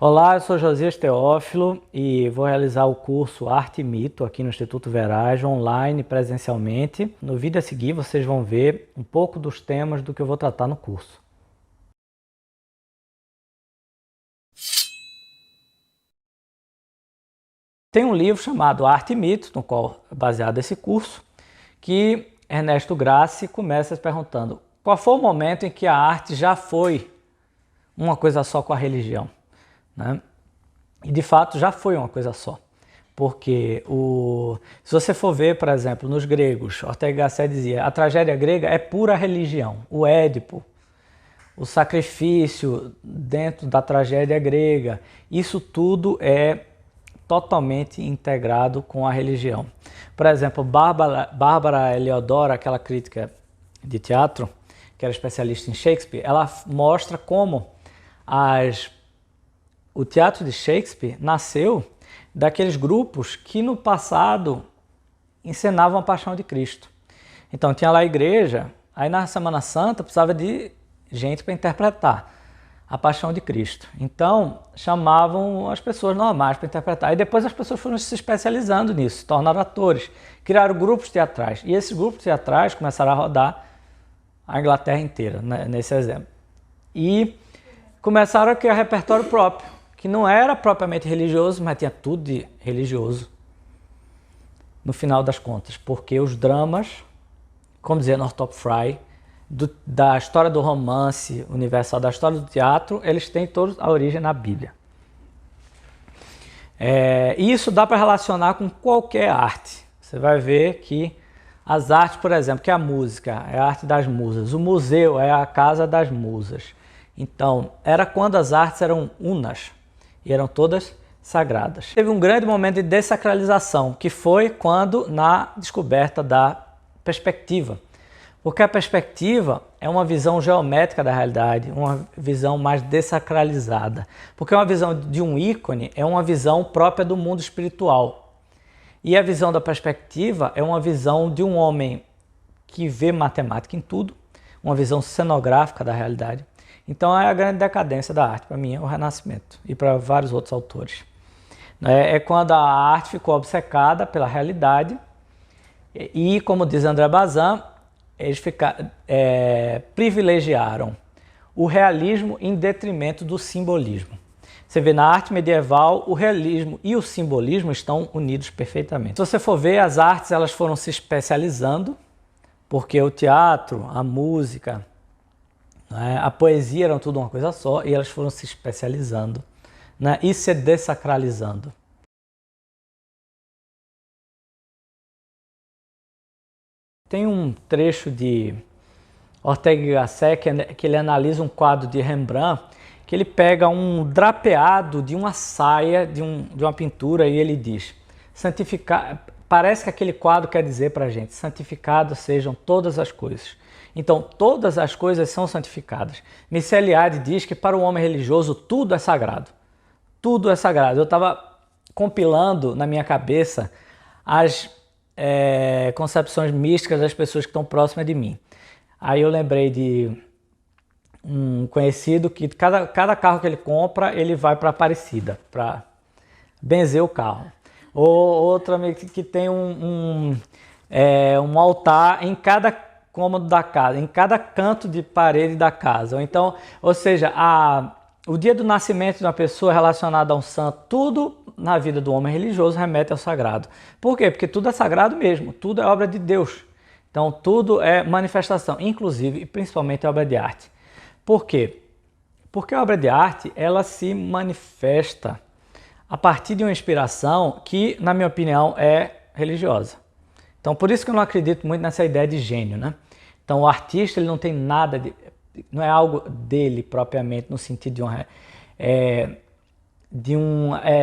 Olá, eu sou Josias Teófilo e vou realizar o curso Arte e Mito aqui no Instituto Verage, online, presencialmente. No vídeo a seguir vocês vão ver um pouco dos temas do que eu vou tratar no curso. Tem um livro chamado Arte e Mito, no qual é baseado esse curso, que Ernesto Grassi começa se perguntando qual foi o momento em que a arte já foi uma coisa só com a religião, né? E de fato já foi uma coisa só, porque se você for ver, por exemplo, nos gregos, Ortega y Gasset dizia, a tragédia grega é pura religião, o Édipo, o sacrifício dentro da tragédia grega, isso tudo é totalmente integrado com a religião. Por exemplo, Bárbara Heliodoro, aquela crítica de teatro, que era especialista em Shakespeare, ela mostra como o teatro de Shakespeare nasceu daqueles grupos que no passado encenavam a paixão de Cristo. Então tinha lá a igreja, aí na Semana Santa precisava de gente para interpretar a paixão de Cristo. Então chamavam as pessoas normais para interpretar. E depois as pessoas foram se especializando nisso, se tornaram atores, criaram grupos teatrais. E esses grupos teatrais começaram a rodar a Inglaterra inteira, né, nesse exemplo. E começaram a criar repertório próprio, que não era propriamente religioso, mas tinha tudo de religioso, no final das contas, porque os dramas, como dizia Northrop Frye, da história do romance universal, da história do teatro, eles têm todos a origem na Bíblia. E isso dá para relacionar com qualquer arte. Você vai ver que as artes, por exemplo, que a música é a arte das musas, o museu é a casa das musas. Então, era quando as artes eram unas e eram todas sagradas. Teve um grande momento de dessacralização, que foi quando na descoberta da perspectiva. Porque a perspectiva é uma visão geométrica da realidade, uma visão mais dessacralizada. Porque uma visão de um ícone é uma visão própria do mundo espiritual. E a visão da perspectiva é uma visão de um homem que vê matemática em tudo, uma visão cenográfica da realidade. Então é a grande decadência da arte, para mim é o Renascimento e para vários outros autores. É quando a arte ficou obcecada pela realidade e, como diz André Bazin, eles privilegiaram o realismo em detrimento do simbolismo. Você vê na arte medieval, o realismo e o simbolismo estão unidos perfeitamente. Se você for ver, as artes elas foram se especializando, porque o teatro, a música, a poesia eram tudo uma coisa só e elas foram se especializando, né, e se dessacralizando. Tem um trecho de Ortega y Gasset que ele analisa um quadro de Rembrandt, que ele pega um drapeado de uma saia de uma pintura e ele diz, parece que aquele quadro quer dizer para a gente, santificadas sejam todas as coisas. Então, todas as coisas são santificadas. Michel Eliade diz que para o homem religioso tudo é sagrado. Tudo é sagrado. Eu estava compilando na minha cabeça as concepções místicas das pessoas que estão próximas de mim. Aí eu lembrei de um conhecido que cada carro que ele compra, ele vai para Aparecida, para benzer o carro. Ou outro amigo que tem um altar em cada cômodo da casa, em cada canto de parede da casa. Então, ou seja, o dia do nascimento de uma pessoa relacionada a um santo, tudo na vida do homem religioso remete ao sagrado. Por quê? Porque tudo é sagrado mesmo, tudo é obra de Deus. Então, tudo é manifestação, inclusive e principalmente obra de arte. Por quê? Porque a obra de arte, ela se manifesta a partir de uma inspiração que, na minha opinião, é religiosa. Então, por isso que eu não acredito muito nessa ideia de gênio, né? Então, o artista ele não tem nada não é algo dele propriamente no sentido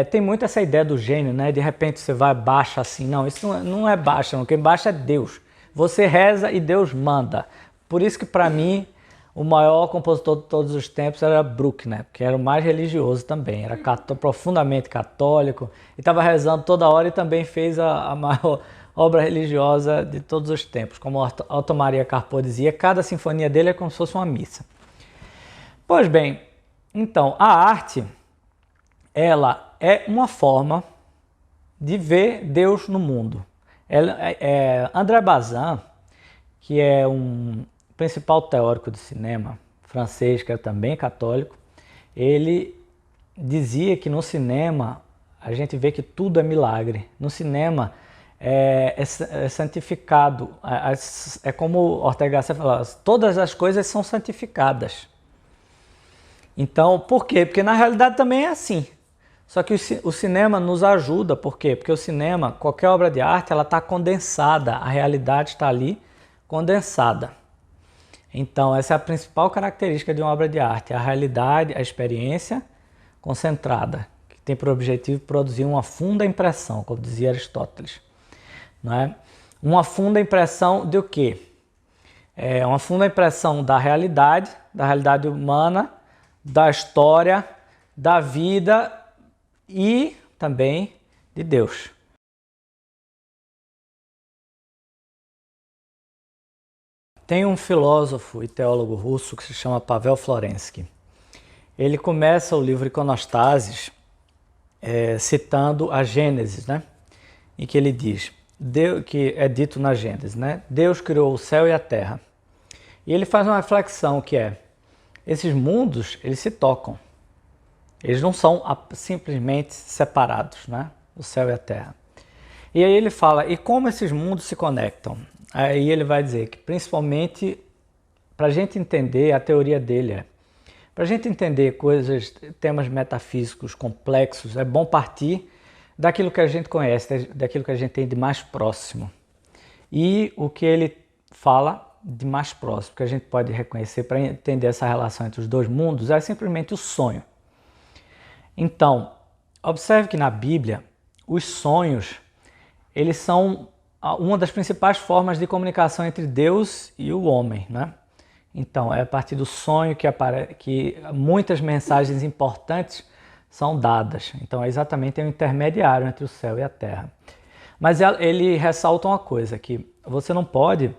tem muito essa ideia do gênio, né? De repente você vai baixa assim, não, isso não é baixa, não. Quem baixa é Deus. Você reza e Deus manda. Por isso que para mim o maior compositor de todos os tempos era Bruckner, que era o mais religioso também, era profundamente católico e estava rezando toda hora e também fez a maior obra religiosa de todos os tempos. Como Otto Maria Carpo dizia, cada sinfonia dele é como se fosse uma missa. Pois bem, então, a arte, ela é uma forma de ver Deus no mundo. André Bazin, que é um principal teórico de cinema francês, que é também católico, ele dizia que no cinema a gente vê que tudo é milagre. No cinema é santificado. É como Ortega Gasset fala, todas as coisas são santificadas. Então, por quê? Porque na realidade também é assim. Só que o cinema nos ajuda, por quê? Porque o cinema, qualquer obra de arte, ela está condensada, a realidade está ali condensada. Então, essa é a principal característica de uma obra de arte, a realidade, a experiência concentrada, que tem por objetivo produzir uma funda impressão, como dizia Aristóteles. Não é? Uma funda impressão de o quê? Uma funda impressão da realidade humana, da história, da vida e também de Deus. Tem um filósofo e teólogo russo que se chama Pavel Florensky. Ele começa o livro Iconostases citando a Gênesis, né? Em que ele diz, que é dito na Gênesis, né? Deus criou o céu e a terra. E ele faz uma reflexão que esses mundos, eles se tocam. Eles não são simplesmente separados, né? O céu e a terra. E aí ele fala, e como esses mundos se conectam? Aí ele vai dizer que principalmente, para a gente entender, a teoria dele para a gente entender temas metafísicos complexos, é bom partir daquilo que a gente conhece, daquilo que a gente tem de mais próximo. E o que ele fala de mais próximo, que a gente pode reconhecer para entender essa relação entre os dois mundos, é simplesmente o sonho. Então, observe que na Bíblia, os sonhos, eles são uma das principais formas de comunicação entre Deus e o homem, né? Então, é a partir do sonho que muitas mensagens importantes são dadas. Então, é exatamente um intermediário entre o céu e a terra. Mas ele ressalta uma coisa, que você não pode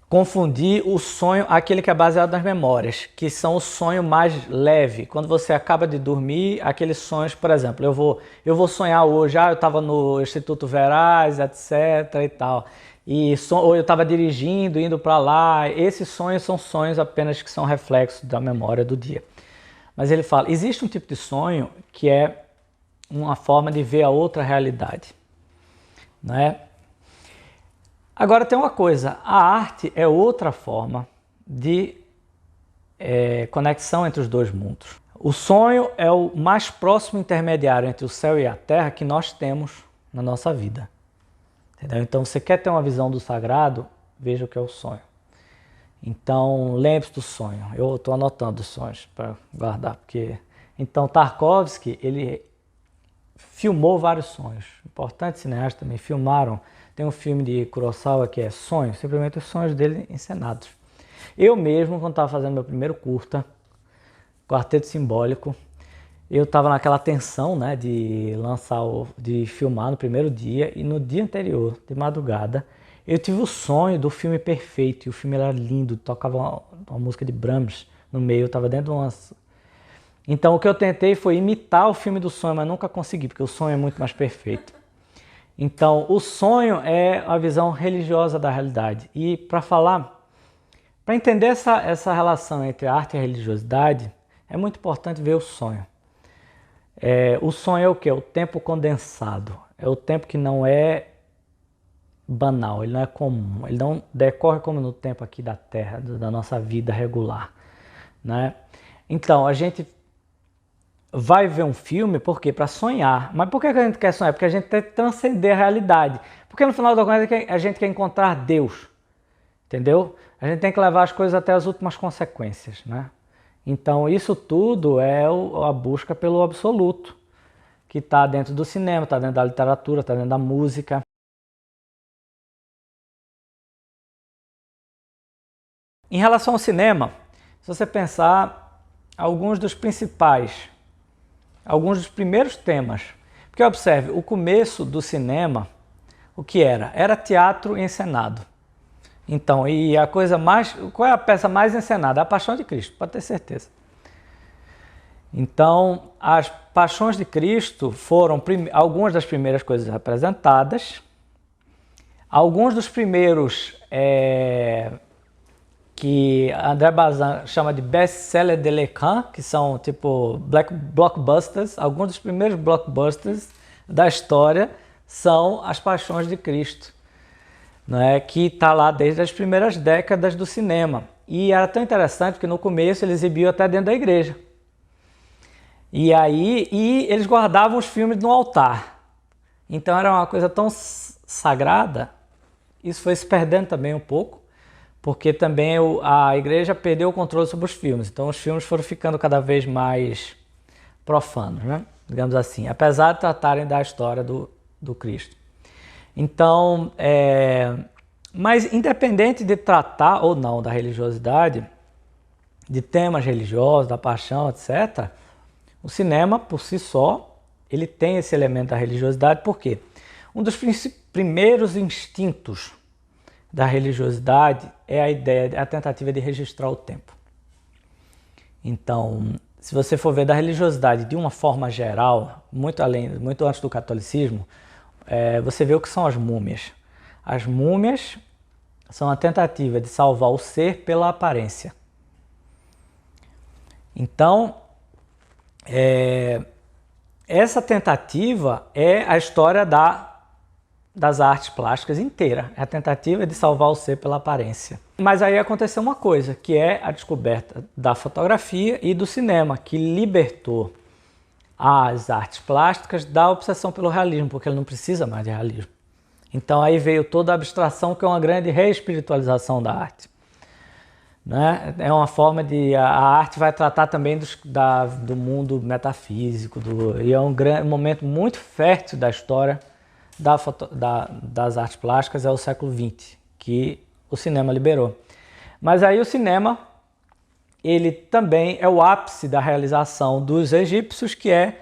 confundir o sonho, aquele que é baseado nas memórias, que são o sonho mais leve. Quando você acaba de dormir, aqueles sonhos, por exemplo, eu vou sonhar hoje, eu estava no Instituto Veraz, etc. e tal. Ou eu estava dirigindo, indo para lá. Esses sonhos são sonhos apenas que são reflexos da memória do dia. Mas ele fala, existe um tipo de sonho que é uma forma de ver a outra realidade, né? Agora tem uma coisa, a arte é outra forma de conexão entre os dois mundos. O sonho é o mais próximo intermediário entre o céu e a terra que nós temos na nossa vida. Entendeu? Então, você quer ter uma visão do sagrado, veja o que é o sonho. Então, lembre-se do sonho. Eu estou anotando os sonhos para guardar, porque... Então, Tarkovsky, ele filmou vários sonhos. Importantes cineastas também filmaram. Tem um filme de Kurosawa que é Sonho, simplesmente os sonhos dele encenados. Eu mesmo, quando estava fazendo meu primeiro curta, Quarteto Simbólico, eu estava naquela tensão, né, de filmar no primeiro dia, e no dia anterior, de madrugada, eu tive o sonho do filme perfeito, e o filme era lindo, tocava uma música de Brahms no meio, eu estava dentro de umas... Então o que eu tentei foi imitar o filme do sonho, mas nunca consegui, porque o sonho é muito mais perfeito. Então o sonho é a visão religiosa da realidade, e para entender essa relação entre a arte e a religiosidade, é muito importante ver o sonho. O sonho é o quê? O tempo condensado. É o tempo que não é banal, ele não é comum. Ele não decorre como no tempo aqui da Terra, da nossa vida regular, né? Então, a gente vai ver um filme, por quê? Para sonhar. Mas por que a gente quer sonhar? Porque a gente quer transcender a realidade. Porque no final da conta a gente quer encontrar Deus. Entendeu? A gente tem que levar as coisas até as últimas consequências, né? Então isso tudo é a busca pelo absoluto, que está dentro do cinema, está dentro da literatura, está dentro da música. Em relação ao cinema, se você pensar alguns dos primeiros temas, porque observe, o começo do cinema, o que era? Era teatro encenado. Então, e a coisa mais... Qual é a peça mais encenada? A Paixão de Cristo, pode ter certeza. Então, as paixões de Cristo foram algumas das primeiras coisas representadas, alguns dos primeiros que André Bazin chama de best-seller de Lacan, que são tipo blockbusters. Alguns dos primeiros blockbusters da história são as Paixões de Cristo, né, que está lá desde as primeiras décadas do cinema. E era tão interessante porque no começo ele exibiu até dentro da igreja. E eles guardavam os filmes no altar. Então era uma coisa tão sagrada. Isso foi se perdendo também um pouco, porque também a igreja perdeu o controle sobre os filmes. Então os filmes foram ficando cada vez mais profanos, né? Digamos assim, apesar de tratarem da história do Cristo. Então, mas independente de tratar ou não da religiosidade, de temas religiosos, da paixão, etc., o cinema, por si só, ele tem esse elemento da religiosidade. Por quê? Um dos primeiros instintos da religiosidade é a ideia, a tentativa de registrar o tempo. Então, se você for ver da religiosidade de uma forma geral, muito antes do catolicismo, você vê o que são as múmias. As múmias são a tentativa de salvar o ser pela aparência. Então, essa tentativa é a história das artes plásticas inteira. É a tentativa de salvar o ser pela aparência. Mas aí aconteceu uma coisa, que é a descoberta da fotografia e do cinema, que libertou as artes plásticas da obsessão pelo realismo, porque ele não precisa mais de realismo. Então aí veio toda a abstração, que é uma grande reespiritualização da arte. Né? É uma forma de... A arte vai tratar também do mundo metafísico, e é um momento muito fértil da história das artes plásticas, é o século XX, que o cinema liberou. Mas aí o cinema, ele também é o ápice da realização dos egípcios, que é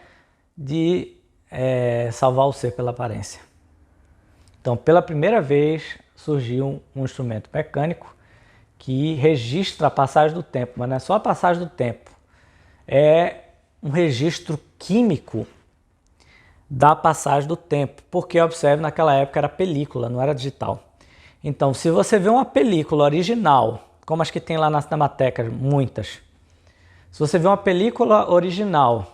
de salvar o ser pela aparência. Então, pela primeira vez, surgiu um instrumento mecânico que registra a passagem do tempo, mas não é só a passagem do tempo, é um registro químico da passagem do tempo, porque, observe, naquela época era película, não era digital. Então, se você vê uma película original, como as que tem lá na Cinemateca, muitas, se você vê uma película original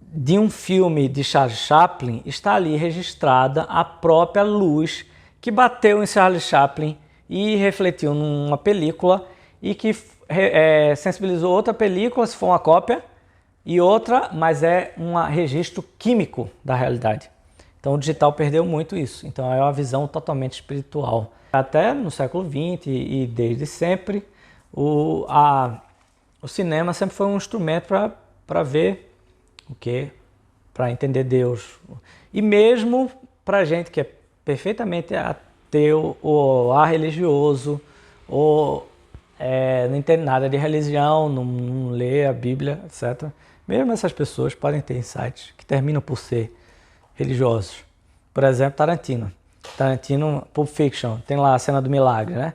de um filme de Charles Chaplin, está ali registrada a própria luz que bateu em Charles Chaplin e refletiu numa película e que sensibilizou outra película, se for uma cópia, e outra, mas é um registro químico da realidade. Então o digital perdeu muito isso. Então é uma visão totalmente espiritual. Até no século XX e desde sempre, o cinema sempre foi um instrumento para ver o quê? Para entender Deus. E mesmo para gente que é perfeitamente ateu ou religioso, ou não entende nada de religião, não lê a Bíblia, etc. Mesmo essas pessoas podem ter insights que terminam por ser religiosos. Por exemplo, Tarantino, Pulp Fiction, tem lá a cena do milagre, né?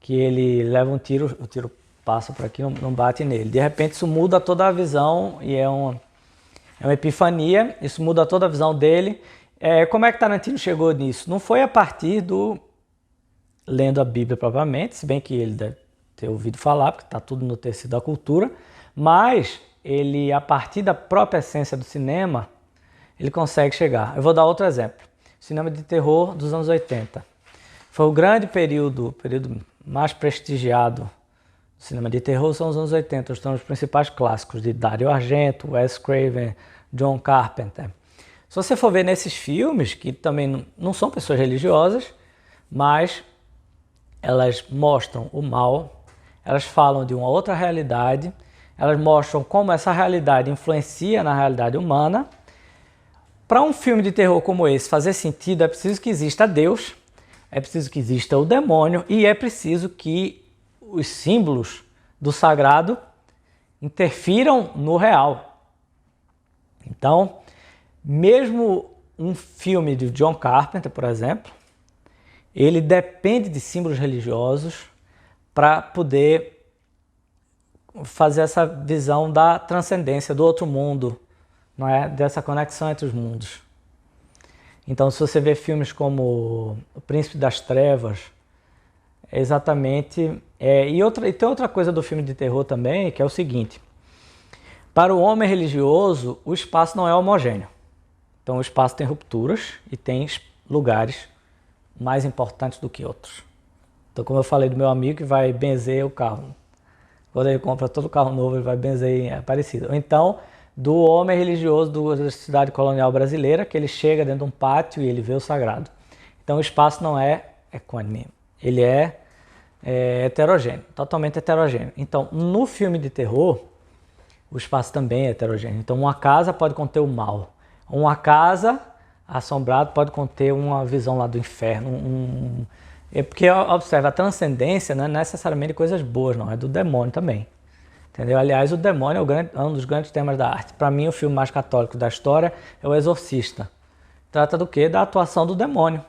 Que ele leva um tiro, o tiro passa por aqui, não bate nele. De repente isso muda toda a visão e é uma epifania, isso muda toda a visão dele. Como é que Tarantino chegou nisso? Não foi a partir lendo a Bíblia propriamente, se bem que ele deve ter ouvido falar, porque está tudo no tecido da cultura, mas ele, a partir da própria essência do cinema, ele consegue chegar. Eu vou dar outro exemplo. Cinema de terror dos anos 80. Foi o grande período mais prestigiado do cinema de terror, são os anos 80. Estão os principais clássicos de Dario Argento, Wes Craven, John Carpenter. Se você for ver nesses filmes, que também não são pessoas religiosas, mas elas mostram o mal, elas falam de uma outra realidade, elas mostram como essa realidade influencia na realidade humana. Para um filme de terror como esse fazer sentido, é preciso que exista Deus, é preciso que exista o demônio e é preciso que os símbolos do sagrado interfiram no real. Então, mesmo um filme de John Carpenter, por exemplo, ele depende de símbolos religiosos para poder fazer essa visão da transcendência, do outro mundo, não é? Dessa conexão entre os mundos. Então, se você vê filmes como O Príncipe das Trevas, é exatamente... e tem outra coisa do filme de terror também, que é o seguinte. Para o homem religioso, o espaço não é homogêneo. Então, o espaço tem rupturas e tem lugares mais importantes do que outros. Então, como eu falei do meu amigo que vai benzer o carro. Quando ele compra todo carro novo, ele vai benzer em Aparecida. Ou então, do homem religioso da cidade colonial brasileira, que ele chega dentro de um pátio e ele vê o sagrado. Então, o espaço não é equânime. Ele é heterogêneo, totalmente heterogêneo. Então, no filme de terror, o espaço também é heterogêneo. Então, uma casa pode conter o mal. Uma casa assombrada pode conter uma visão lá do inferno. Porque, observa, a transcendência não é necessariamente coisas boas, não. É do demônio também. Entendeu? Aliás, o demônio é um dos grandes temas da arte. Para mim, o filme mais católico da história é O Exorcista. Trata do quê? Da atuação do demônio.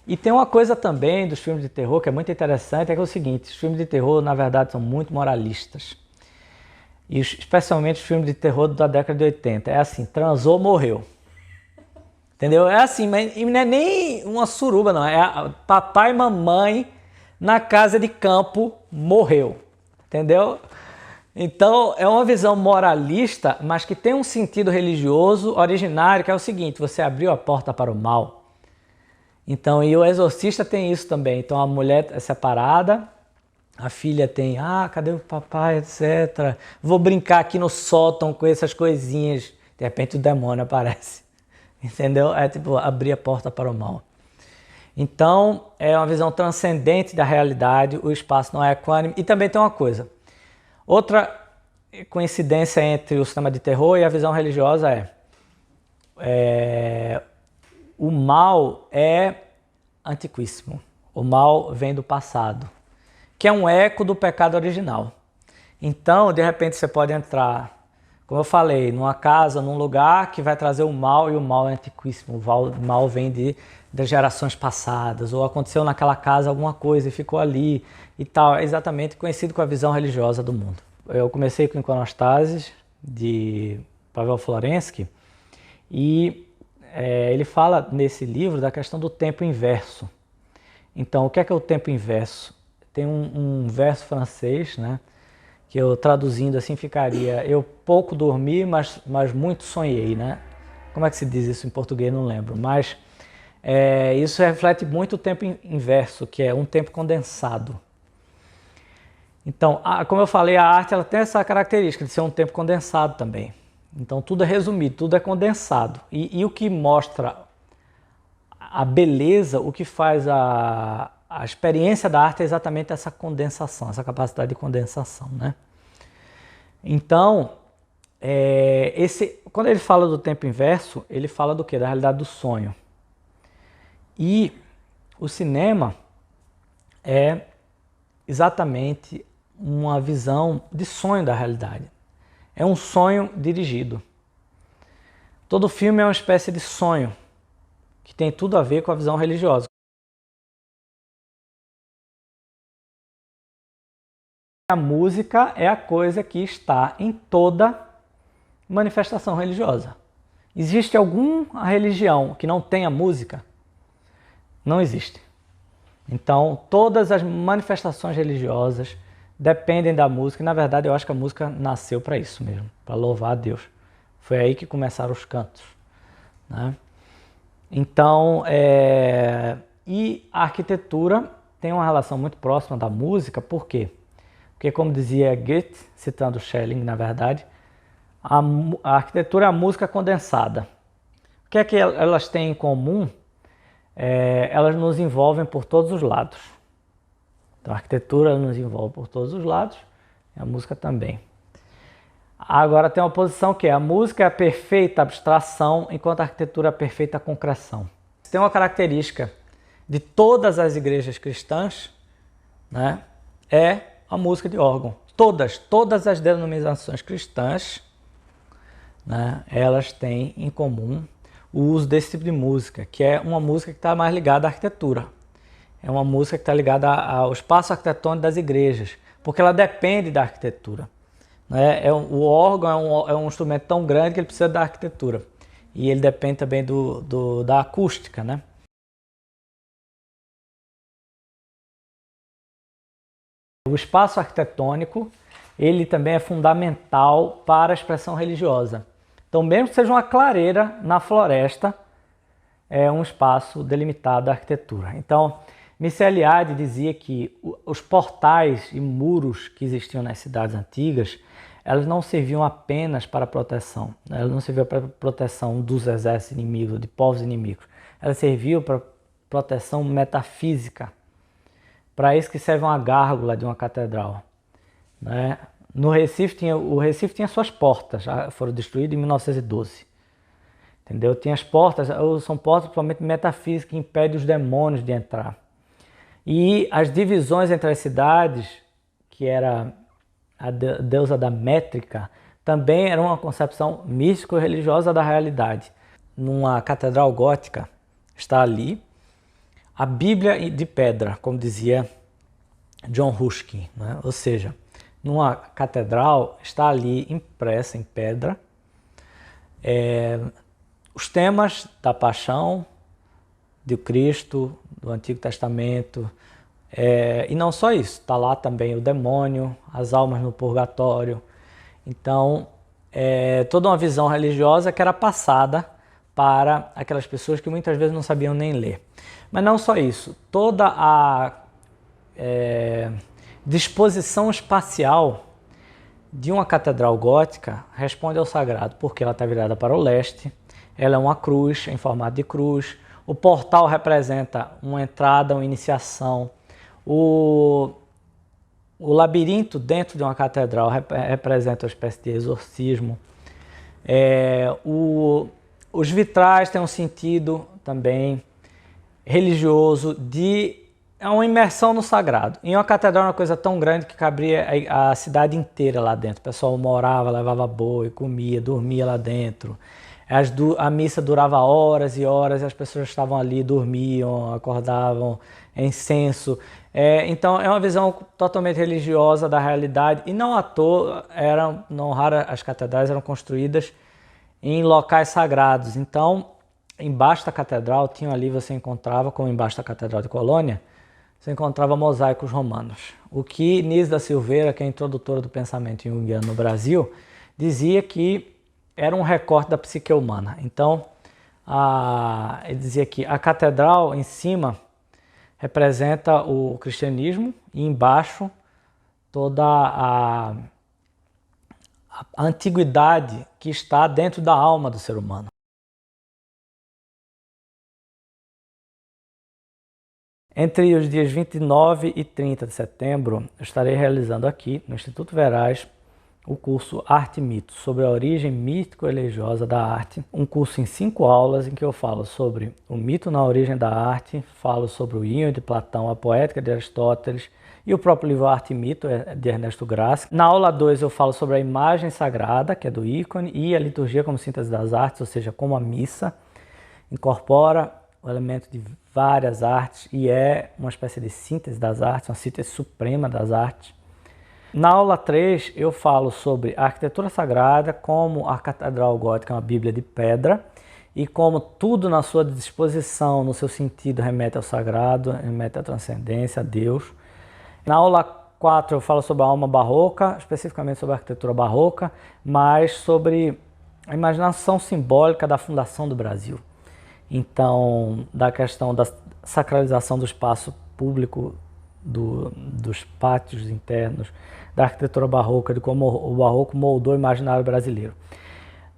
E tem uma coisa também dos filmes de terror que é muito interessante, é que é o seguinte, os filmes de terror, na verdade, são muito moralistas. E especialmente os filmes de terror da década de 80. É assim, transou, morreu. Entendeu? É assim, mas não é nem uma suruba, não. É papai e mamãe na casa de campo morreu. Entendeu? Então, é uma visão moralista, mas que tem um sentido religioso originário, que é o seguinte, você abriu a porta para o mal. Então, e o Exorcista tem isso também. Então, a mulher é separada, a filha tem, cadê o papai, etc. Vou brincar aqui no sótão com essas coisinhas. De repente, o demônio aparece. Entendeu? É tipo, abrir a porta para o mal. Então, é uma visão transcendente da realidade, o espaço não é equânime. E também tem uma coisa. Outra coincidência entre o cinema de terror e a visão religiosa o mal é antiquíssimo. O mal vem do passado, que é um eco do pecado original. Então, de repente, você pode entrar, como eu falei, numa casa, num lugar que vai trazer o mal, e o mal é antiquíssimo. O mal vem das gerações passadas, ou aconteceu naquela casa alguma coisa e ficou ali e tal. É exatamente conhecido com a visão religiosa do mundo. Eu comecei com Iconostases, de Pavel Florensky, e ele fala nesse livro da questão do tempo inverso. Então, o que é o tempo inverso? Tem um verso francês, né, que eu traduzindo assim ficaria: eu pouco dormi, mas muito sonhei, né? Como é que se diz isso em português? Não lembro, mas isso reflete muito o tempo inverso, que é um tempo condensado. Então, como eu falei, a arte ela tem essa característica de ser um tempo condensado também. Então, tudo é resumido, tudo é condensado. E o que mostra a beleza, o que faz a experiência da arte é exatamente essa condensação, essa capacidade de condensação, né? Então, quando ele fala do tempo inverso, ele fala do quê? Da realidade do sonho. E o cinema é exatamente uma visão de sonho da realidade. É um sonho dirigido. Todo filme é uma espécie de sonho que tem tudo a ver com a visão religiosa. A música é a coisa que está em toda manifestação religiosa. Existe alguma religião que não tenha música? Não existe. Então, todas as manifestações religiosas dependem da música. E, na verdade, eu acho que a música nasceu para isso mesmo, para louvar a Deus. Foi aí que começaram os cantos, né? Então, e a arquitetura tem uma relação muito próxima da música. Por quê? Porque, como dizia Goethe, citando Schelling, na verdade, a arquitetura é a música condensada. O que é que elas têm em comum? Elas nos envolvem por todos os lados. Então, a arquitetura nos envolve por todos os lados, e a música também. Agora tem uma posição que a música é a perfeita abstração, enquanto a arquitetura é a perfeita concreção. Tem uma característica de todas as igrejas cristãs, né, é a música de órgão. Todas as denominações cristãs, né, elas têm em comum o uso desse tipo de música, que é uma música que está mais ligada à arquitetura. É uma música que está ligada ao espaço arquitetônico das igrejas, porque ela depende da arquitetura. né? O órgão é um instrumento tão grande que ele precisa da arquitetura. E ele depende também da acústica, né? O espaço arquitetônico, ele também é fundamental para a expressão religiosa. Então, mesmo que seja uma clareira na floresta, é um espaço delimitado da arquitetura. Então, Mircea Eliade dizia que os portais e muros que existiam nas cidades antigas, elas não serviam apenas para proteção, elas não serviam para proteção dos exércitos inimigos, de povos inimigos, elas serviam para proteção metafísica. Para isso que serve uma gárgula de uma catedral, né? No Recife o Recife tinha suas portas, já foram destruídas em 1912. Entendeu? Tinha as portas, são portas principalmente metafísicas que impedem os demônios de entrar. E as divisões entre as cidades, que era a deusa da métrica, também era uma concepção místico-religiosa da realidade. Numa catedral gótica está ali a Bíblia de pedra, como dizia John Ruskin, né? Ou seja, numa catedral está ali impressa em pedra os temas da paixão de Cristo, do Antigo Testamento, e não só isso, está lá também o demônio, as almas no purgatório. Então, toda uma visão religiosa que era passada para aquelas pessoas que muitas vezes não sabiam nem ler. Mas não só isso, toda a disposição espacial de uma catedral gótica responde ao sagrado, porque ela está virada para o leste, ela é uma cruz, em formato de cruz, o portal representa uma entrada, uma iniciação, o labirinto dentro de uma catedral representa uma espécie de exorcismo, os vitrais têm um sentido também religioso é uma imersão no sagrado. Em uma catedral é uma coisa tão grande que cabria a cidade inteira lá dentro. O pessoal morava, levava boi, comia, dormia lá dentro. A missa durava horas e horas e as pessoas estavam ali, dormiam, acordavam, incenso. Então é uma visão totalmente religiosa da realidade e não à toa, não raro as catedrais eram construídas em locais sagrados. Então, embaixo da catedral, você encontrava, como embaixo da Catedral de Colônia, você encontrava mosaicos romanos. O que Nise da Silveira, que é introdutora do pensamento junguiano no Brasil, dizia que era um recorte da psique humana. Então, ele dizia que a catedral em cima representa o cristianismo e embaixo toda a antiguidade que está dentro da alma do ser humano. Entre os dias 29 e 30 de setembro, eu estarei realizando aqui, no Instituto Veraz, o curso Arte e Mito, sobre a origem mítico-religiosa da arte. Um curso em 5 aulas em que eu falo sobre o mito na origem da arte, falo sobre o Íon de Platão, a poética de Aristóteles e o próprio livro Arte e Mito, de Ernesto Graça. Na aula 2 eu falo sobre a imagem sagrada, que é do ícone, e a liturgia como síntese das artes, ou seja, como a missa incorpora o elemento de várias artes e é uma espécie de síntese das artes, uma síntese suprema das artes. Na aula 3 eu falo sobre a arquitetura sagrada, como a catedral gótica é uma bíblia de pedra e como tudo na sua disposição, no seu sentido, remete ao sagrado, remete à transcendência, a Deus. Na aula 4 eu falo sobre a alma barroca, especificamente sobre a arquitetura barroca, mas sobre a imaginação simbólica da fundação do Brasil. Então, da questão da sacralização do espaço público, dos pátios internos, da arquitetura barroca, de como o barroco moldou o imaginário brasileiro.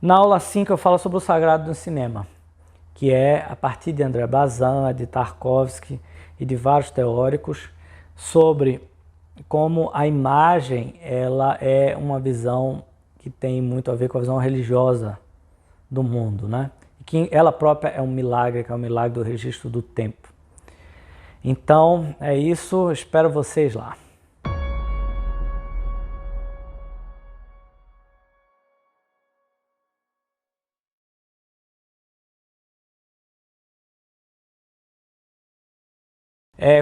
Na aula 5 eu falo sobre o sagrado no cinema, que é a partir de André Bazin, de Tarkovsky e de vários teóricos, sobre como a imagem ela é uma visão que tem muito a ver com a visão religiosa do mundo, né? Que ela própria é um milagre, que é um milagre do registro do tempo. Então, é isso. Espero vocês lá.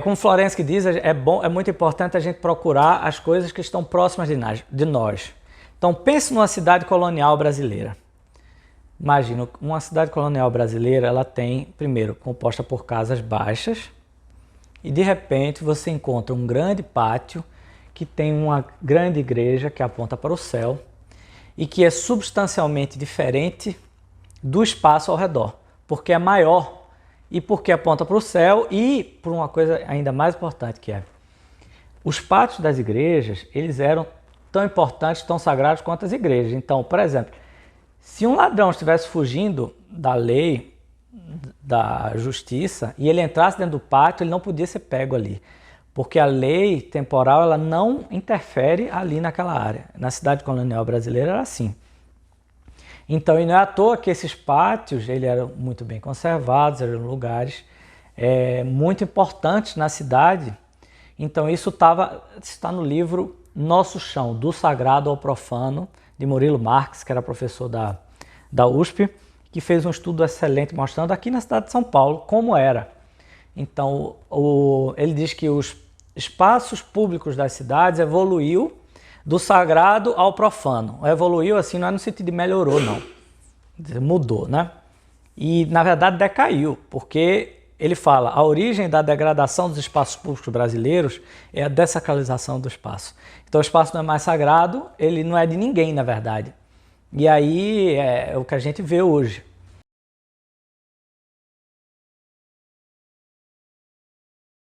Como Florensky diz, é muito importante a gente procurar as coisas que estão próximas de nós. Então pense numa cidade colonial brasileira. Imagina, uma cidade colonial brasileira, ela tem, primeiro, composta por casas baixas, e de repente você encontra um grande pátio que tem uma grande igreja que aponta para o céu e que é substancialmente diferente do espaço ao redor, porque é maior e porque aponta para o céu e por uma coisa ainda mais importante que é, os pátios das igrejas, eles eram tão importantes, tão sagrados quanto as igrejas. Então, por exemplo, se um ladrão estivesse fugindo da lei, da justiça, e ele entrasse dentro do pátio, ele não podia ser pego ali, porque a lei temporal ela não interfere ali naquela área. Na cidade colonial brasileira era assim. Então, e não é à toa que esses pátios eles eram muito bem conservados, eram lugares muito importantes na cidade. Então, isso está no livro Nosso Chão, do Sagrado ao Profano, de Murilo Marques, que era professor da USP, que fez um estudo excelente mostrando aqui na cidade de São Paulo como era. Então, ele diz que os espaços públicos das cidades evoluiu do sagrado ao profano. Evoluiu assim, não é no sentido de melhorou, não. Mudou, né? E, na verdade, decaiu, porque ele fala a origem da degradação dos espaços públicos brasileiros é a dessacralização do espaço. Então, o espaço não é mais sagrado, ele não é de ninguém, na verdade. E aí é o que a gente vê hoje.